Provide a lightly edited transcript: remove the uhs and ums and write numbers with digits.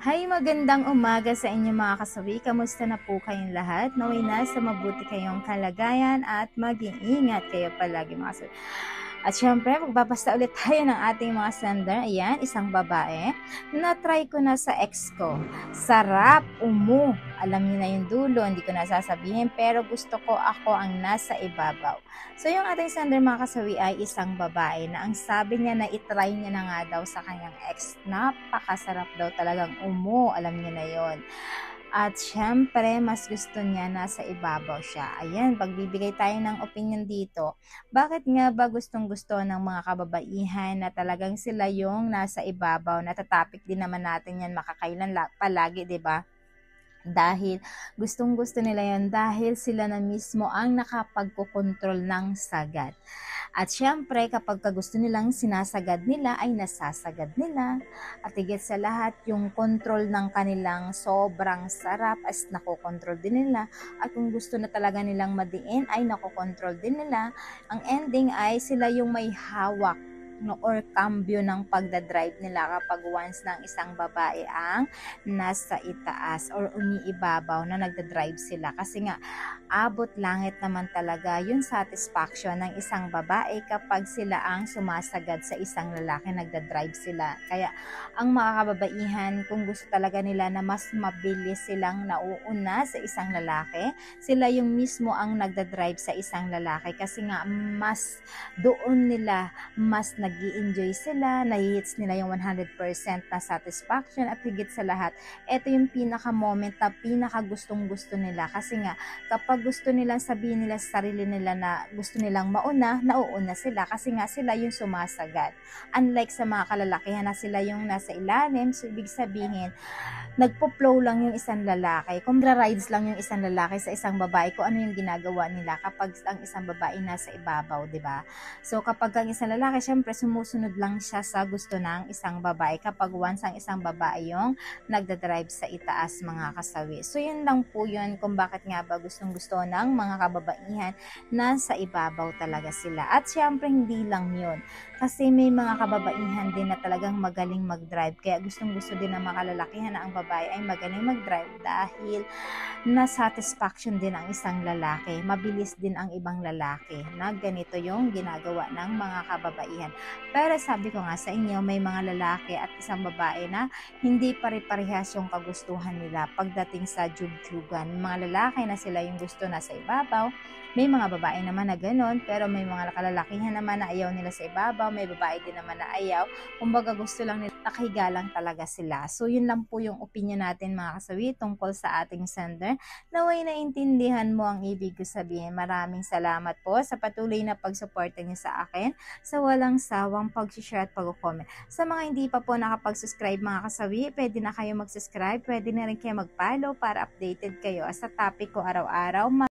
Hi, magandang umaga sa inyo mga kasawi. Kamusta na po kayong lahat? Naway nasa mabuti kayong kalagayan at mag-iingat kayo palagi mga kasawi. At syempre, magbabasa ulit tayo ng ating mga sender. Ayan, isang babae. Na-try ko na sa ex ko. Sarap, umu. Alam niyo na yung dulo, hindi ko nasasabihin, pero gusto ko ako ang nasa ibabaw. So yung ating sender mga kasawi ay isang babae na ang sabi niya na itry niya na nga daw sa kanyang ex. Napakasarap daw talagang umu. Alam niyo na yon. At syempre, mas gusto niya nasa ibabaw siya. Ayan, pagbibigay tayo ng opinion dito. Bakit nga ba gustong-gusto ng mga kababaihan na talagang sila yung nasa ibabaw? Natatapik din naman natin yan makakailan palagi, 'di ba? Dahil gustong-gusto nila yan dahil sila na mismo ang nakapagkokontrol ng sagad. At syempre, kapag gusto nilang sinasagad nila, ay nasasagad nila. At higit sa lahat, yung control ng kanilang sobrang sarap as nakokontrol din nila. At kung gusto na talaga nilang madiin, ay nakokontrol din nila. Ang ending ay sila yung may hawak no, or cambio ng pagdadrive nila kapag once ng isang babae ang nasa itaas or umiibabaw na nagdadrive sila. Kasi nga, abot langit naman talaga yung satisfaction ng isang babae kapag sila ang sumasagad sa isang lalaki, nagdadrive sila. Kaya, ang mga kababaihan, kung gusto talaga nila na mas mabilis silang nauuna sa isang lalaki, sila yung mismo ang nagdadrive sa isang lalaki. Kasi nga, mas doon nila, mas nag-i-enjoy sila, nahihits nila yung 100% na satisfaction at higit sa lahat, ito yung pinaka-moment na pinaka-gustong-gusto nila. Kasi nga, kapag gusto nilang sabihin nila sa sarili nila na gusto nilang mauna, nauuna sila kasi nga sila yung sumasagad. Unlike sa mga kalalakihan na sila yung nasa ilalim, so ibig sabihin, nagpo-flow lang yung isang lalaki. Kung rides lang yung isang lalaki sa isang babae, kung ano yung ginagawa nila kapag ang isang babae nasa ibabaw, 'di ba? So kapag ang isang lalaki, syempre sumusunod lang siya sa gusto ng isang babae kapag once ang isang babae yung nagdadrive sa itaas mga kasawi. So yun lang po yun kung bakit nga ba gustong-gusto ng mga kababaihan na sa ibabaw talaga sila. At syempre hindi lang yun. Kasi may mga kababaihan din na talagang magaling mag-drive. Kaya gustong-gusto din ng mga kalalakihan na ang babae ay magaling mag-drive dahil na satisfaction din ang isang lalaki. Mabilis din ang ibang lalaki na ganito yung ginagawa ng mga kababaihan. Pero sabi ko nga sa inyo, may mga lalaki at isang babae na hindi pare-parehas yung kagustuhan nila pagdating sa jug-jugan. Mga lalaki na sila yung gusto nasa ibabaw, may mga babae naman na ganon, pero may mga kalalakihan naman na ayaw nila sa ibabaw, may babae din naman na ayaw. Kumbaga gusto lang nila, nakahiga lang talaga sila. So yun lang po yung opinion natin mga kasawi tungkol sa ating sender. Naway naintindihan mo ang ibig ko sabihin. Maraming salamat po sa patuloy na pagsuporta niyo sa akin, sa walang sawang pag-share at pag-comment. Sa mga hindi pa po nakapag-subscribe mga kasawi, pwede na kayo mag-subscribe, pwede na rin kayo mag-follow para updated kayo sa topic ko araw-araw.